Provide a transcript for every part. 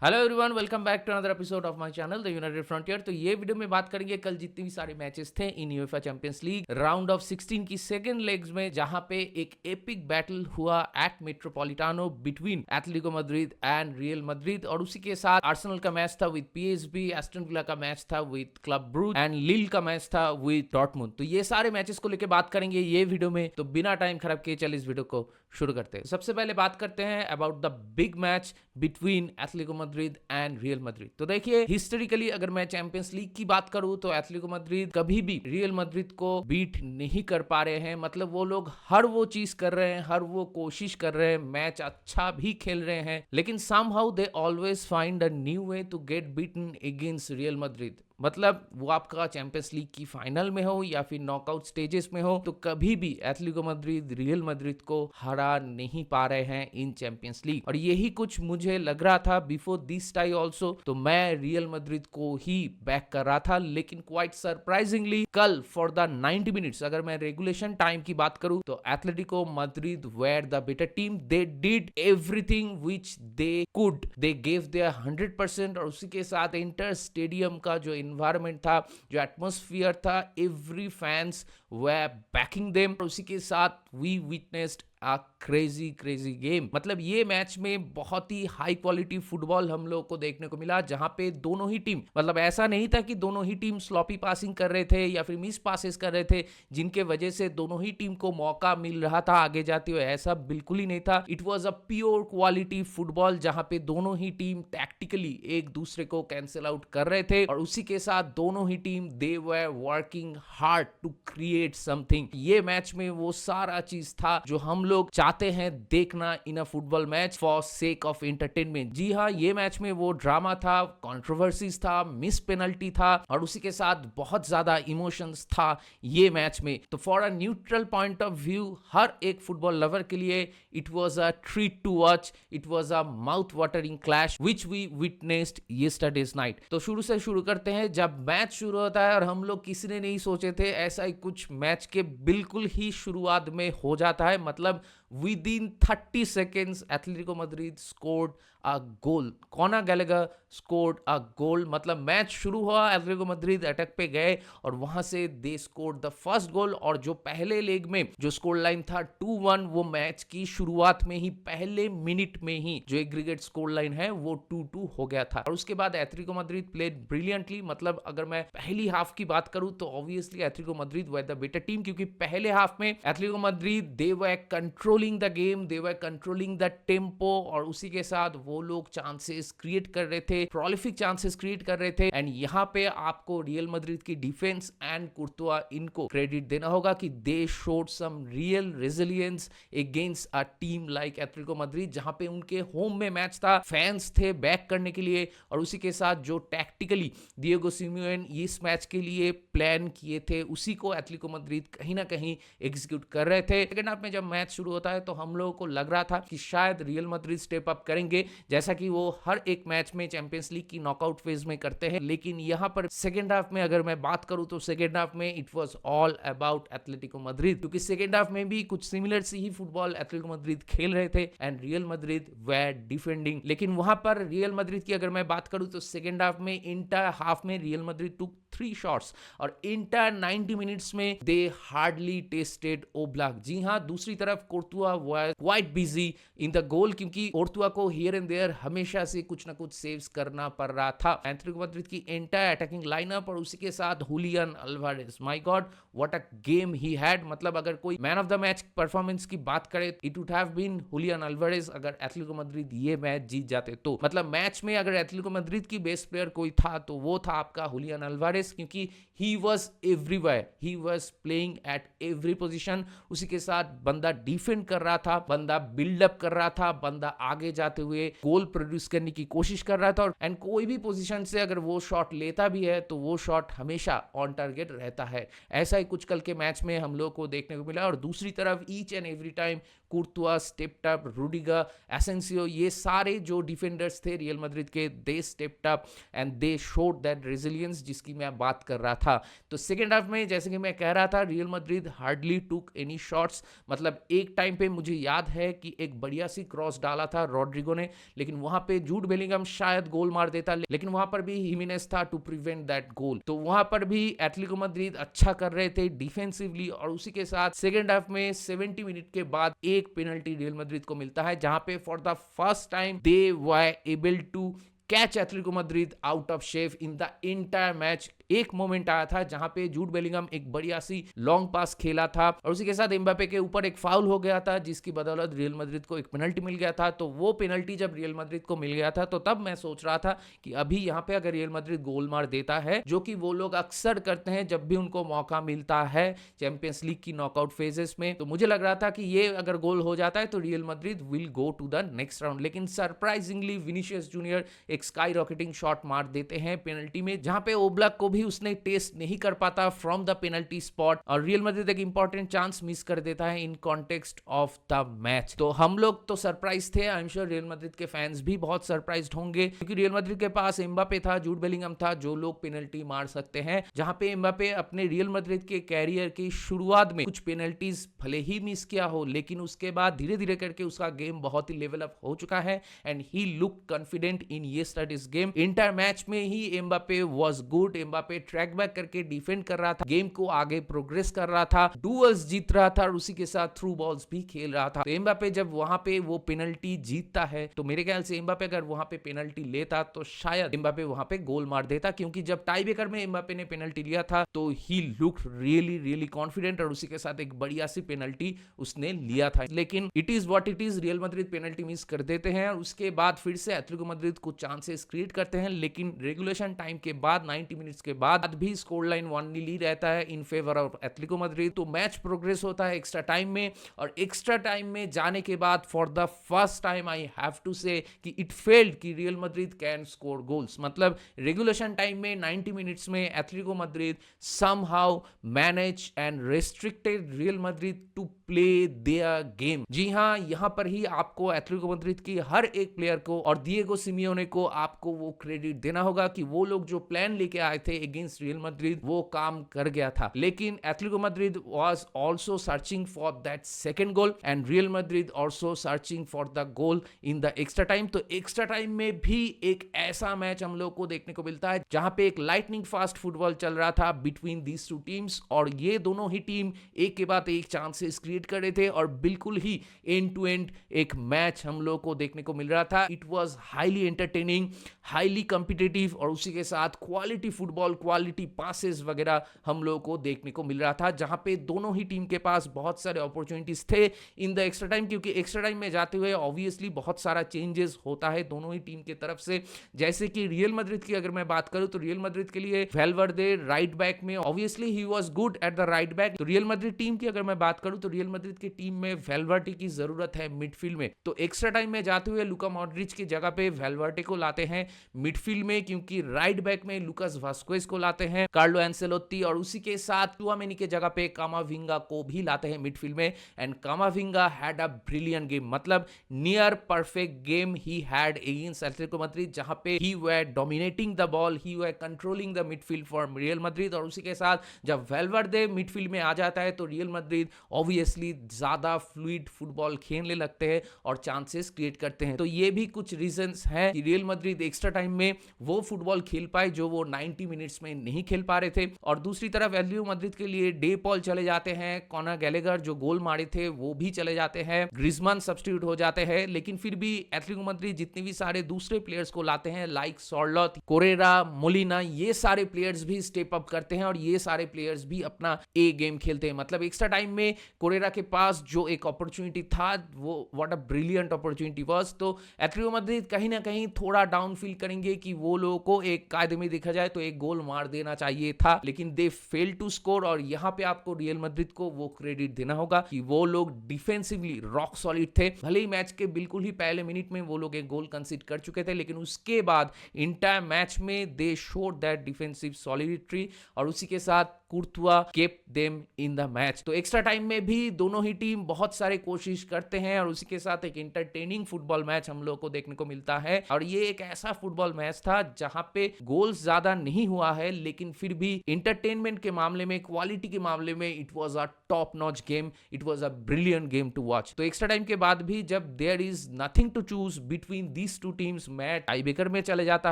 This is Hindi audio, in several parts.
Hello everyone, welcome back to another episode of my channel the United Frontier. तो ये वीडियो में बात करेंगे कल जितने भी सारे मैचेस थे in UEFA Champions League round of 16 की सेकंड लेग्स में, जहां पे एक एपिक बैटल हुआ at Metropolitano between Atletico Madrid and Real Madrid, और उसी के साथ आर्सेनल का मैच था विद पीएसवी, एस्टन विला का मैच था with Club Brugge and Lille का मैच था विद डॉर्टमुंड। तो ये सारे मैचेस को लेकर बात करेंगे ये वीडियो में, तो बिना टाइम खराब किए चल इस वीडियो को शुरू करते हैं। सबसे पहले बात करते हैं about the big match between Atletico Madrid and Real Madrid. तो देखिए, हिस्टोरिकली अगर मैं चैंपियंस लीग की बात करूं तो एटलेटिको मैड्रिड कभी भी रियल मैड्रिड को बीट नहीं कर पा रहे हैं। मतलब वो लोग हर वो चीज कर रहे हैं, हर वो कोशिश कर रहे हैं, मैच अच्छा भी खेल रहे हैं, लेकिन somehow they always find a new way to get beaten against Real Madrid. मतलब वो आपका चैंपियंस लीग की फाइनल में हो या फिर नॉकआउट स्टेजेस में हो, तो कभी भी एटलेटिको मैड्रिड रियल मैड्रिड को हरा नहीं पा रहे हैं इन चैंपियंस लीग। और यही कुछ मुझे लग रहा था बिफोर दिस टाई ऑल्सो, तो मैं रियल मैड्रिड को ही बैक कर रहा था। लेकिन क्वाइट सरप्राइजिंगली कल फॉर द 90 मिनट्स, अगर मैं रेगुलेशन टाइम की बात करूं, तो Atletico Madrid were the better team. They did everything which they could, they gave their 100%। और उसी के साथ इंटर स्टेडियम का जो इन्वायरमेंट था, जो एटमॉस्फेयर था, every fans were backing them. उसी के साथ we witnessed a crazy game. मतलब ये मैच में बहुत ही हाई क्वालिटी फुटबॉल हम लोग को देखने को मिला, जहां पे दोनों ही टीम, मतलब ऐसा नहीं था कि दोनों ही टीम स्लॉपी पासिंग कर रहे थे या फिर मिस पासेस कर रहे थे जिनके वजह से दोनों ही टीम को मौका मिल रहा था आगे जाते हुए। ऐसा बिल्कुल ही नहीं था। It was a pure quality football, जहां पे दोनों ही टीम टैक्टिकली एक दूसरे को कैंसिल आउट कर रहे थे, और उसी के साथ दोनों ही team they were working hard to create something. ये मैच में वो सारा चीज था जो हम लोग चाहते हैं देखना in a football match for sake of entertainment. जी हाँ, ये मैच में वो ड्रामा था, कंट्रोवर्सीज था, मिस पेनल्टी था, और उसी के साथ बहुत ज्यादा इमोशंस था ये मैच में। तो for a neutral point of view, हर एक फुटबॉल लवर के लिए it was a treat to watch. It was a mouth watering clash which we witnessed yesterday's night. तो शुरू से शुरू करते हैं। जब मैच शुरू होता है, और हम लोग किसी ने नहीं सोचे थे ऐसा ही कुछ मैच के बिल्कुल ही शुरुआत में हो जाता है। मतलब within 30 seconds Atletico Madrid scored a goal. Conor Gallagher scored a goal. मतलब मैच शुरू हुआ, एटलेटिको मैड्रिड अटैक पे गए और वहां से they scored the first goal. और जो पहले लेग में जो स्कोर लाइन था 2-1, वो मैच की शुरुआत में ही पहले मिनट में ही जो एग्रीगेट स्कोर लाइन है वो 2-2 हो गया था। और उसके बाद एटलेटिको मैड्रिड प्लेड ब्रिलियंटली। मतलब अगर मैं पहली हाफ की बात करूं तो obviously Atletico Madrid were the better team, क्योंकि पहले हाफ में Atletico Madrid they were controlling the game, they were controlling the tempo, और उसी के साथ वो लोग चांसेस क्रिएट कर रहे थे, प्रोलिफिक चांसेस क्रिएट कर रहे थे। एंड यहाँ पे आपको रियल मैड्रिड की डिफेंस एंड कुर्तुआ, इनको क्रेडिट देना होगा कि they showed some real resilience against a team like Atletico Madrid, जहां पे उनके होम में मैच था, फैंस थे बैक करने के लिए, और उसी के साथ जो टैक्टिकली डिएगो सिमियोन इस मैच के लिए प्लान किए थे उसी को एटलेटिको मैड्रिड कहीं ना कहीं एग्जीक्यूट कर रहे थे। सेकंड हाफ में जब मैच शुरू होता है तो हम लोगों को लग रहा था कि शायद रियल मैड्रिड स्टेप अप करेंगे, जैसा कि वो हर एक मैच में चैंपियंस लीग की नॉकआउट फेज में करते हैं। लेकिन यहाँ पर सेकंड हाफ में अगर मैं बात करूं तो सेकंड हाफ में it was all about Atletico Madrid, क्योंकि सेकंड हाफ में भी कुछ सिमिलर सी ही फुटबॉल एटलेटिको मैड्रिड खेल रहे थे and Real Madrid were defending. लेकिन वहां पर रियल मैड्रिड की अगर मैं बात करूं तो सेकंड हाफ में इंटर हाफ में रियल मैड्रिड टुक 3 शॉट्स, और इंटर 90 मिनट्स में दे हार्डली टेस्टेड ओब्लाक। जी हाँ, दूसरी तरफ Courtois was quite busy in the goal, क्योंकि कोर्तुआ को हियर एंड देयर हमेशा से कुछ ना कुछ सेव्स करना पड़ रहा था। एटलेटिको मैड्रिड की एंटायर अटैकिंग लाइनअप, और उसी के साथ Julian Alvarez, my God what a game he had. मतलब अगर कोई man of the match performance की बात करे, it would have been Julian Alvarez अगर एटलेटिको मैड्रिड ये मैच जीत जाते तो। मतलब मैच में अगर एटलेटिको मैड्रिड की बेस्ट प्लेयर कोई था तो वो था आपका हुलियन अल्वारेज, क्योंकि he was everywhere, he was playing at every position. उसी के साथ बंदा डिफेंड कर रहा था, बंदा बिल्डअप कर रहा था, बंदा आगे जाते हुए गोल प्रोड्यूस करने की कोशिश कर रहा था, एंड कोई भी पोजीशन से अगर वो शॉट लेता भी है तो वो शॉट हमेशा ऑन टारगेट रहता है। ऐसा ही कुछ कल के मैच में हम लोग को देखने को मिला। और दूसरी तरफ each and every time Courtois stepped up, Rudiger, Asencio, ये सारे जो डिफेंडर्स थे रियल मैड्रिड के, they stepped up and they showed that resilience जिसकी मैं बात कर रहा था। तो सेकेंड हाफ में जैसे कि मैं कह रहा था, रियल मैड्रिड हार्डली टुक एनी शॉट्स। मतलब एक टाइम पे मुझे याद है कि एक बढ़िया सी क्रॉस डाला था रॉड्रिगो ने, लेकिन वहां पे जूड बेलिंगम शायद गोल मार देता, लेकिन वहां पर भी हिमेनेस था टू प्रिवेंट दैट गोल। तो वहां पर भी एटलेटिको मैड्रिड अच्छा कर रहे थे डिफेंसिवली, और उसी के साथ सेकेंड हाफ में 70 मिनट के बाद एक पेनल्टी रियल मैड्रिड को मिलता है, जहां पे for the first time they were able to catch Atletico Madrid out of shape in the entire match. एक मोमेंट आया था जहां पे जूड बेलिंगम एक बढ़िया सी लॉन्ग पास खेला था, और उसी के साथ एम्बापे के ऊपर एक फाउल हो गया था जिसकी बदौलत रियल मैड्रिड को एक पेनल्टी मिल गया था। तो वो पेनल्टी जब रियल मैड्रिड को मिल गया था, तो तब मैं सोच रहा था कि अभी यहाँ पे अगर रियल मैड्रिड गोल मार देता है, जो कि वो लोग अक्सर करते हैं जब भी उनको मौका मिलता है चैंपियंस लीग की नॉकआउट फेजेस में, तो मुझे लग रहा था कि ये अगर गोल हो जाता है तो Real Madrid will go to the next round. लेकिन सरप्राइजिंगली विनीसियस जूनियर एक स्काई रॉकेटिंग शॉट मार देते हैं पेनल्टी में, जहां पे ओब्लाक को भी उसने टेस्ट नहीं कर पाता फ्रॉम द पेनल्टी स्पॉट, और रियल मैड्रिड एक इंपॉर्टेंट चांस मिस कर देता है in context of the match. तो हम लोग तो सरप्राइज थे, I am sure real Madrid के फैंस भी बहुत सरप्राइज्ड होंगे, क्योंकि रियल मैड्रिड के पास एम्बापे था, जूड बेलिंगम था, जो लोग पेनल्टी मार सकते हैं। जहां पे एम्बापे अपने रियल मैड्रिड के कैरियर की शुरुआत में कुछ पेनल्टीज भले ही मिस किया हो, लेकिन उसके बाद धीरे धीरे करके उसका गेम बहुत ही लेवल अप हो चुका है, and he look confident in yesterday's game. Entire match में ही Mbappe was good, Mbappe track back करके डिफेंड कर रहा था, गेम को आगे प्रोग्रेस कर रहा था, डुअल्स जीत रहा था, और उसी के साथ थ्रू बॉल्स भी खेल रहा था। तो एम्बापे जब वहां पे वो पेनल्टी जीतता है, तो मेरे ख्याल से एम्बापे अगर वहां पे पेनल्टी लेता तो शायद एम्बापे वहां पे गोल मार देता, क्योंकि जब टाई ब्रेकर में एम्बापे ने पेनल्टी लिया था तो he looked really really confident, और उसी के साथ एक बढ़िया सी पेनल्टी उसने लिया था। लेकिन it is what it is, real Madrid penalty miss कर देते हैं, और उसके बाद फिर से एटलेटिको मैड्रिड कुछ चांसेस क्रिएट करते हैं, लेकिन रेगुलेशन टाइम के बाद 90 मिनट्स के बाद भी स्कोर लाइन 1-0 रहता है in favour of Atletico Madrid. तो मैच प्रोग्रेस होता है एक्स्ट्रा टाइम में, और एक्स्ट्रा टाइम में जाने के बाद for the first time I have to say कि इट फेल्ड कि Real Madrid can score goals. मतलब रेगुलेशन टाइम में 90 मिनट्स में Atletico Madrid somehow manage and restricted Real Madrid to play their game. जी हाँ, यहां पर ही आपको एटलेटिको मैड्रिड की हर एक प्लेयर को और डिएगो सिमियोने को आपको वो क्रेडिट देना होगा कि वो लोग जो प्लान लेके आए थे अगेंस्ट रियल मैड्रिड वो काम कर गया था। लेकिन Atletico Madrid was also searching for that second goal, and Real Madrid also searching for the goal in the extra time. तो एक्स्ट्रा टाइम में भी एक ऐसा मैच हम लोग को देखने को मिलता है जहां पे एक लाइटनिंग फास्ट फुटबॉल चल रहा था बिटवीन दीज टू टीम्स, और ये दोनों ही टीम एक के बाद एक चांसेस क्रिएट कर रहे थे, और बिल्कुल ही एंड टू एंड एक मैच हम लोग को देखने को मिल रहा था। It was highly entertaining, highly competitive, और उसी के साथ क्वालिटी फुटबॉल, क्वालिटी पासेस वगैरह हम लोग को देखने को मिल रहा था, जहां पे दोनों ही टीम के पास बहुत सारे अपॉर्चुनिटीज थे इन द एक्स्ट्रा टाइम, क्योंकि एक्स्ट्रा टाइम में जाते हुए ऑब्वियसली बहुत सारा चेंजेस होता है दोनों ही टीम की तरफ से। जैसे कि रियल मैड्रिड की अगर मैं बात करूं, तो रियल मैड्रिड के लिए वेलवर्दे राइट बैक में obviously he was good at the right back. तो रियल मैड्रिड टीम की अगर मैं बात करूं, तो रियल मैड्रिड की टीम में वेलवर्दे की जरूरत है मिडफील्ड में। तो एक्स्ट्रा टाइम में जाते हुए लुका मॉड्रिच की जगह पे वेलवर्दे को लाते हैं मिडफील्ड में, क्योंकि राइट बैक में लुकास वास्कोस को लाते हैं कार्लो एंसेलोत्ती, और उसी के साथ चुआमेनी के जगह पे कामाविंगा को भी लाते हैं मिडफील्ड में, and Camavinga had a brilliant game. मतलब near perfect game he had against Atletico Madrid, जहां पे he were dominating the ball, he were controlling the midfield for Real Madrid. और उसी के साथ जब वेलवर्दे मिडफील्ड में आ जाता है तो रियल मैड्रिड ऑब्वियसली ज्यादा फ्लूइड फुटबॉल खेलने लगते हैं और चांसेस क्रिएट करते हैं। तो ये भी कुछ रीजंस हैं कि रियल मैड्रिड एक्स्ट्रा टाइम में वो फुटबॉल खेल पाए जो वो 90 मिनट्स में नहीं खेल पा रहे थे। और दूसरी तरफ एटलेटिको मैड्रिड के लिए डे पॉल चले जाते हैं, कॉनर गैलेगर जो गोल मारे थे वो भी चले जाते हैं, ग्रिजमान सब्स्टिट्यूट हो जाते हैं, लेकिन फिर भी एटलेटिको मैड्रिड जितने भी सारे दूसरे प्लेयर्स को लाते हैं लाइक सॉर्लोथ, कोरेरा, मोलिना, ये सारे प्लेयर्स भी स्टेप अप करते हैं और ये सारे प्लेयर्स भी अपना ए गेम खेलते हैं। मतलब एक्स्ट्रा टाइम में कोरेरा के पास जो एक अपॉर्चुनिटी था वो what a brilliant opportunity was. तो एटलेटिको मैड्रिड कहीं ना कहीं थोड़ा डाउन फील करेंगे कि वो लोगों को एक कायदे में देखा जाए तो एक गोल मार देना चाहिए था, लेकिन दे फेल टू स्कोर। और यहां पे आपको रियल मैड्रिड को वो क्रेडिट देना होगा कि वो लोग डिफेंसिवली रॉक सॉलिड थे। भले ही मैच के बिल्कुल ही पहले मिनट में वो लोग एक गोल कंसीड कर चुके थे, लेकिन उसके बाद इंटायर मैच में they showed that defensive solidity, और उसी के साथ Courtois kept them in the match. तो एक्स्ट्रा टाइम में भी दोनों ही टीम बहुत सारे कोशिश करते हैं और उसी के साथ एक एंटरटेनिंग फुटबॉल मैच हम लोग को देखने को मिलता है। और ये एक ऐसा फुटबॉल मैच था जहां पे गोल्स ज्यादा नहीं हुआ है, लेकिन फिर भी एंटरटेनमेंट के मामले में, क्वालिटी के मामले में it was a top notch game, it was a brilliant game to watch. तो एक्स्ट्रा टाइम के बाद भी जब there is nothing to choose between these two teams, match tie breaker में चले जाता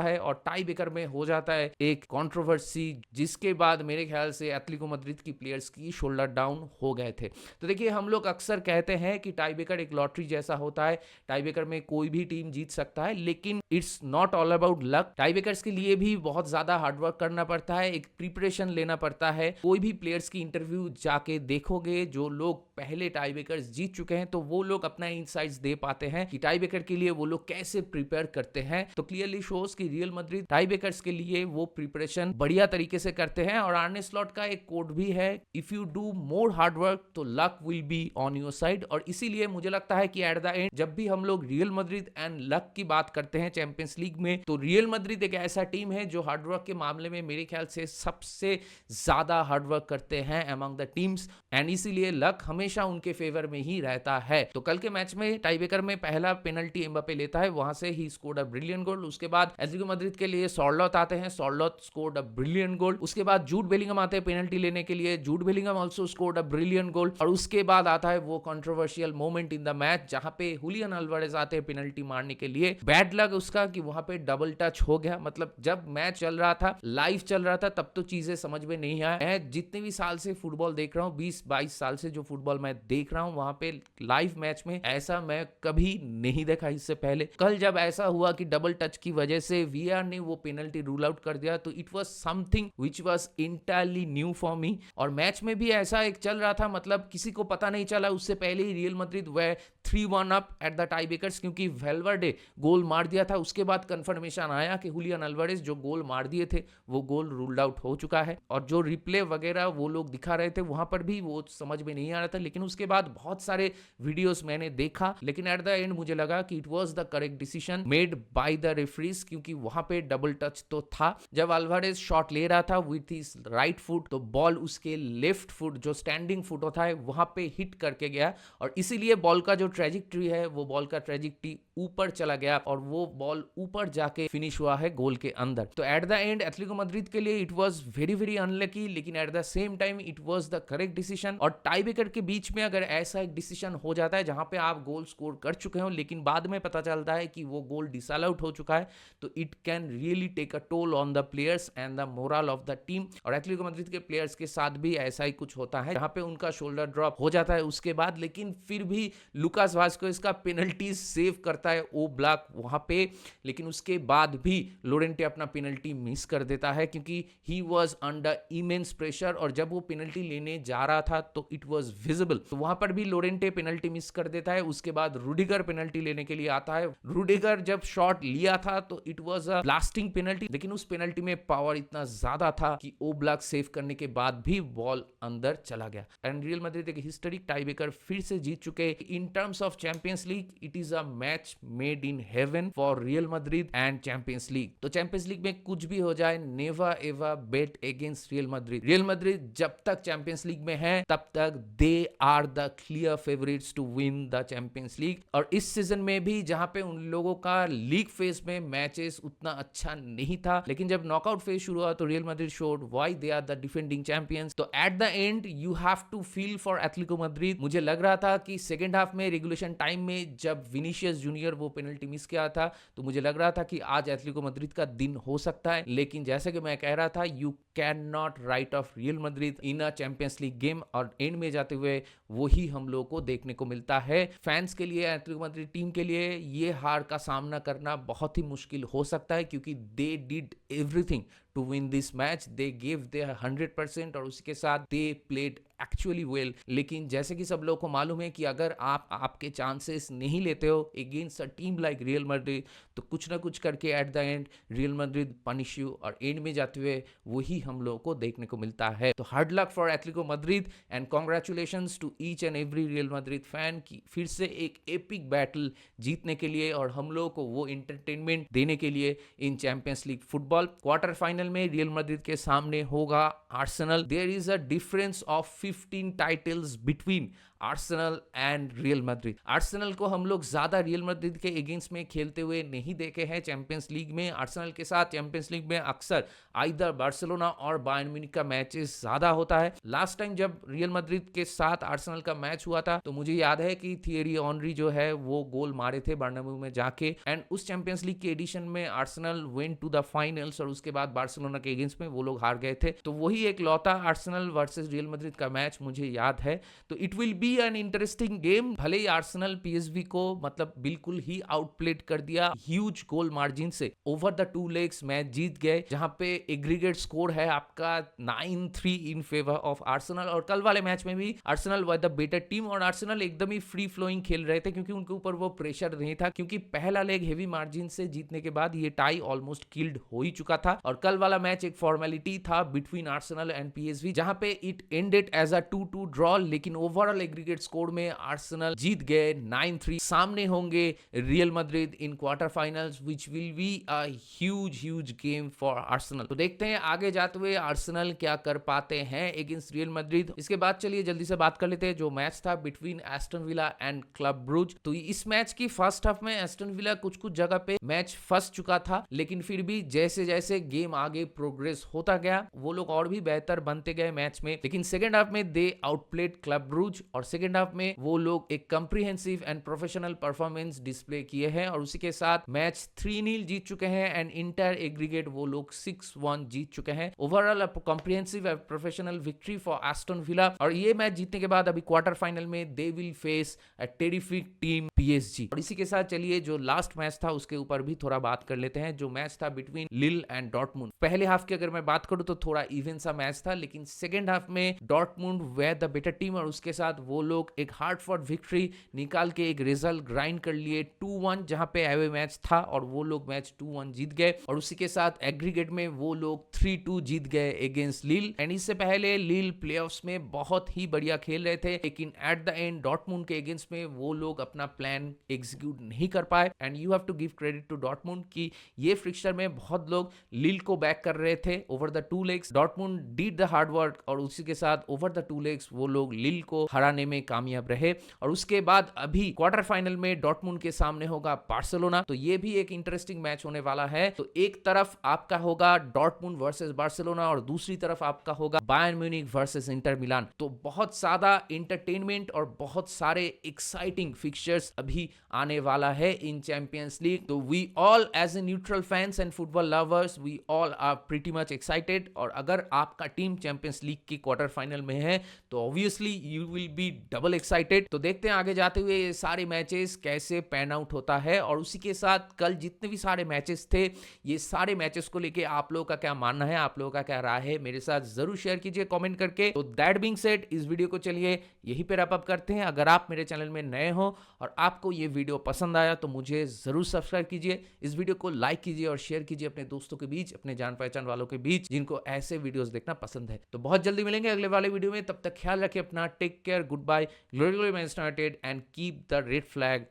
है और टाई ब्रेकर में हो जाता है एक कंट्रोवर्सी, जिसके बाद मेरे ख्याल से एटलेटिको मैड्रिड की प्लेयर्स की शोल्डर डाउन हो गए थे। तो देखिए, हम लोग अक्सर कहते हैं कि टाई ब्रेकर एक लॉटरी जैसा होता है, टाई ब्रेकर में कोई भी टीम जीत सकता है, लेकिन it's not all about luck. Tie breakers के लिए भी बहुत ज्यादा हार्डवर्क करना पड़ता है, एक प्रिपरेशन लेना पड़ता है। कोई भी प्लेयर्स की इंटरव्यू जाके देखोगे, जो लोग पहले टाई ब्रेकर्स जीत चुके हैं, तो वो लोग अपना इनसाइट्स दे पाते हैं कि टाई ब्रेकर के लिए वो लोग कैसे प्रिपेयर करते हैं। तो क्लियरली शोज कि रियल मैड्रिड टाई ब्रेकर्स के लिए वो प्रिपरेशन बढ़िया तरीके से करते हैं। और आर्ने स्लॉट का एक कोड भी है, if you do more hard work तो luck will be on your side. और इसीलिए मुझे लगता है कि एट द एंड जब भी हम लोग रियल मैड्रिड एंड लक की बात करते हैं चैंपियंस लीग में, तो रियल मैड्रिड एक ऐसा टीम है जो हार्डवर्क के मामले में मेरे ख्याल से सबसे ज्यादा हार्डवर्क करते हैं अमंग द टीम्स, एंड इसीलिए लक हमेशा उनके फेवर में ही रहता है। तो कल के मैच में टाई ब्रेकर में पहला पेनल्टी एम्बापे लेता है, वहां से ही स्कोर्ड अ ब्रिलियंट गोल। उसके बाद एटलेटिको मैड्रिड के लिए सॉर्लोथ आते हैं, सॉर्लोथ स्कोर्ड अ ब्रिलियंट गोल। उसके बाद जूड बेलिंगम आते हैं पेनल्टी लेने के लिए, Jude Bellingham also scored a brilliant goal. और उसके बाद आता है वो controversial moment in the match जहां पे हुलियन अल्वारेज आते हैं पेनल्टी मारने के लिए। बैड लक उसका कि वहां पे डबल टच हो गया। मतलब जब मैच चल रहा था, लाइव चल रहा था, तब तो चीजें समझ में नहीं आया। मैं जितने भी साल से फुटबॉल देख रहा हूँ, 20-22 साल से जो फुटबॉल मैं देख रहा हूँ, वहां पे लाइव मैच में ऐसा मैं कभी नहीं देखा इससे पहले। कल जब ऐसा हुआ कि डबल टच की वजह से वीआर ने वो पेनल्टी रूल आउट कर दिया, तो it was something which was entirely new for me. और मैच में भी ऐसा एक चल रहा था, मतलब किसी को पता नहीं चला, उससे पहले ही Real Madrid were 3-1 up at the tie breakers, क्योंकि वेल्वर्डे गोल मार दिया था। उसके बाद कंफर्मेशन आया कि हुलियन अल्वारेज जो गोल मार दिए थे वो गोल रूल्ड आउट हो चुका है। और जो रिप्ले वगैरह वो लोग दिखा रहे थे, वहां पर भी वो समझ में नहीं आ रहा था। लेकिन उसके बाद बहुत सारे वीडियोस मैंने देखा, लेकिन एट द एंड मुझे लगा कि it was the correct decision made by the referees, क्योंकि वहां पे डबल टच तो था। जब अल्वारेज शॉट ले रहा था विथ हिज राइट फुट, तो बॉल उसके लेफ्ट फुट जो स्टैंडिंग फुट होता है वहां पे हिट करके गया, और इसीलिए बॉल का जो ट्रेजेक्टरी है, वो बॉल का ट्रेजेक्टरी ऊपर चला गया और वो बॉल ऊपर जाके फिनिश हुआ है गोल के अंदर। तो at the end Atletico Madrid के लिए it was very very unlucky, लेकिन at the same time it was the correct decision. और टाई ब्रेकर के बीच में अगर ऐसा एक डिसीजन हो जाता है जहां पे आप गोल स्कोर कर चुके हो, लेकिन बाद में पता चलता है कि वो गोल डिसअल आउट हो चुका है, तो it can really take a toll on the players and the morale of the team. और एटलेटिको मैड्रिड के प्लेयर्स के साथ भी ऐसा ही कुछ होता है, जहां पे उनका शोल्डर ड्रॉप हो जाता है उसके बाद, लेकिन फिर भी लुकास वास्कोस का पेनल्टी सेव करता है ओ ब्लॉक वहां पे। लेकिन उसके बाद भी लोरेंटे अपना पेनल्टी मिस कर देता है, क्योंकि he was under immense pressure, और जब वो पेनल्टी लेने जा रहा था तो इट वाज विजिबल। तो वहां पर भी लोरेंटे पेनल्टी मिस कर देता है। उसके बाद रूडिगर पेनल्टी लेने के लिए आता है। रूडिगर जब शॉट लिया था तो it was a blasting penalty, लेकिन उस पेनल्टी में पावर इतना ज्यादा था कि ओ ब्लॉक सेव करने के बाद भी बॉल अंदर चला गया। एंड रियल मैड्रिड एक हिस्टोरिक टाई ब्रेकर फिर से जीत चुके। In terms of Champions League, it is a match made in heaven for Real Madrid and Champions League. तो चैंपियंस लीग में कुछ भी हो जाए, never ever bet against Real Madrid. Real Madrid जब तक चैंपियंस लीग में है, तब तक they are the clear favourites to win the Champions League. और इस सीजन में भी जहां पे उन लोगों का लीग फेज में मैचेस उतना अच्छा नहीं था, लेकिन जब नॉकआउट फेज शुरू हुआ तो Real Madrid showed why they are the defending champions. तो at the end you have to feel for Atletico Madrid. मुझे लग रहा था कि सेकंड हाफ में रेगुलेशन टाइम में जब विनीशियस जूनियर वो पेनल्टी मिस किया था, तो मुझे लग रहा था कि आज एटलेटिको मैड्रिड का दिन हो सकता है। लेकिन जैसे कि मैं कह रहा था, you can not right of real Madrid in a champions league game, और एंड में जाते हुए वही हम लोगों को देखने को मिलता है। फैंस के लिए, एटलेटिको मैड्रिड टीम के लिए ये हार का सामना करना बहुत ही मुश्किल हो सकता है, क्योंकि they did everything to win this match. They give their 100% और उसके साथ दे प्लेड एक्चुअली वेल, लेकिन जैसे कि सब लोगों को मालूम है कि अगर आप आपके चांसेस नहीं लेते हो against a team like real Madrid, तो कुछ ना कुछ करके eight the and Real Madrid punish you, और एंड में जाते हुए वही हम लोगों को देखने को मिलता है। तो hard luck for Atletico Madrid and congratulations to each and every Real Madrid fan की फिर से एक एपिक बैटल जीतने के लिए और हम लोगों को वो एंटरटेनमेंट देने के लिए इन Champions League football. Quarter final में रियल मैड्रिड के सामने होगा Arsenal. There is a difference of 15 titles between Arsenal and Real Madrid. Arsenal को हम लोग ज्यादा रियल मैड्रिड के अगेंस्ट में खेलते हुए नहीं देखे हैं चैंपियंस लीग में। आर्सेनल के साथ चैंपियंस लीग में अक्सर आइदर बार्सिलोना और बायर्न म्यूनिख का मैचेस ज्यादा होता है। लास्ट टाइम जब रियल मैड्रिड के साथ आर्सेनल का मैच हुआ था तो मुझे याद है कि थियरी ऑनरी जो है वो गोल मारे थे बर्नाब्यू में जाके, एंड उस चैंपियंस लीग के एडिशन में Arsenal went to the finals और उसके बाद बार्सिलोना के अगेंस्ट में वो लोग हार गए थे। तो वही एक लौता आर्सेनल वर्सेस रियल मैड्रिड का मैच मुझे याद है। तो it will be an interesting game. भले ही आर्सेनल पीएसवी को मतलब बिल्कुल ही आउटप्लेड कर दिया ह्यूज गोल मार्जिन से, ओवर द 2 लेग्स मैच जीत गए जहां पे एग्रीगेट स्कोर है आपका 9-3 इन फेवर ऑफ आर्सेनल। और कल वाले मैच में भी Arsenal were the better team और आर्सेनल एकदम ही फ्री फ्लोइंग खेल रहे थे क्योंकि उनके ऊपर वो प्रेशर नहीं था, क्योंकि पहला लेग हेवी मार्जिन से जीतने के बाद ये टाई ऑलमोस्ट किल्ड हो ही चुका था। और कल वाला मैच एक फॉर्मेलिटी था बिटवीन आर्सेनल एंड पीएसवी जहां पे it ended as a 2-2 draw, लेकिन ओवरऑल एग्रीगेट स्कोर में आर्सेनल जीत गए 9-3। सामने होंगे Real Madrid in quarter finals which will be a huge game for Arsenal. तो देखते हैं आगे जाते हुए आर्सेनल क्या कर पाते हैं अगेंस्ट रियल मैड्रिड। इसके बाद चलिए जल्दी से बात कर लेते हैं जो मैच था between Aston Villa and Club Brugge. तो इस मैच की फर्स्ट हाफ में एस्टन विला कुछ जगह पे मैच फंस चुका था, लेकिन फिर भी जैसे जैसे गेम आगे प्रोग्रेस होता गया वो लोग और भी बेहतर बनते गए मैच में। लेकिन सेकेंड हाफ में दे आउटप्लेड क्लब ब्रूज और सेकेंड हाफ में वो लोग एक comprehensive and professional performance display किए हैं और उसी के साथ मैच 3-0 जीत चुके हैं एंड इंटायर एग्रीगेट वो लोग 6-1 जीत चुके हैं। Overall a comprehensive and professional victory for Aston villa. और ये मैच जीतने के बाद अभी क्वार्टर फाइनल में they will face a terrific team PSG. और इसी के साथ चलिए जो लास्ट मैच था उसके ऊपर भी थोड़ा बात कर लेते हैं जो मैच था बिटवीन लिल एंड डॉर्टमुंड। पहले हाफ की अगर मैं बात करूं तो थोड़ा इवन सा मैच था, लेकिन सेकेंड हाफ में Dortmund way the better team और उसके साथ वो लोग एक हार्ड फॉर विक्ट्री निकाल के एक रिजल्ट ग्राइंड कर लिए 2-1 जहां पे अवे मैच था और वो लोग मैच 2-1 जीत गए और उसी के साथ एग्रीगेट में वो लोग 3-2 जीत गए अगेंस्ट लिल। एंड इससे पहले लिल प्लेऑफ्स में बहुत ही बढ़िया खेल रहे थे, लेकिन एट द एंड डॉर्टमुंड के अगेंस्ट में वो लोग अपना प्लान एग्जीक्यूट नहीं कर पाए। And you have to give credit to Dortmund कि ये फिक्सचर में बहुत लोग लिल को बैक कर रहे थे over the 2 legs. Dortmund did the hard work और उसी के साथ ओवर द 2 लेग्स वो लोग लिल को हराने में कामयाब रहे। और उसके बाद अभी क्वार्टर फाइनल में डॉर्टमुंड के सामने होगा बार्सिलोना। तो ये भी एक इंटरेस्टिंग मैच होने वाला है। तो एक तरफ आपका होगा डॉर्टमुंड वर्सेस बार्सिलोना और दूसरी तरफ आपका होगा Bayern Munich versus Inter Milan. तो बहुत ज्यादा एंटरटेनमेंट और बहुत सारे एक्साइटिंग फिक्सचर्स अभी आने वाला है इन चैंपियंस लीग। तो we all as a neutral fans and football lovers we all are pretty much excited. और अगर आपका टीम चैंपियंस लीग की क्वार्टर फाइनल में है तो obviously you will be double excited. तो देखते हैं आगे जाते हुए ये सारे मैचेस कैसे पैन आउट होता है। और उसी के साथ कल जितने भी सारे मैचेस थे ये सारे मैचेस को लेके आप लोगों का क्या मानना है, आप लोगों का क्या राय है, मेरे साथ जरूर शेयर कीजिए कमेंट करके। तो दैट बीइंग सेड इस वीडियो को चलिए यहीं पे रैप अप करते हैं। अगर आप मेरे चैनल में नए हो और आपको ये वीडियो पसंद आया तो मुझे जरूर सब्सक्राइब कीजिए, इस वीडियो को लाइक कीजिए और शेयर कीजिए अपने दोस्तों के बीच, अपने जान पहचान वालों के बीच जिनको ऐसे वीडियोस देखना पसंद है। तो बहुत जल्दी मिलेंगे अगले वाले वीडियो में, तब तक ख्याल रखिए अपना, take care, good bye, glory glory Manchester United and keep the red flag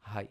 high.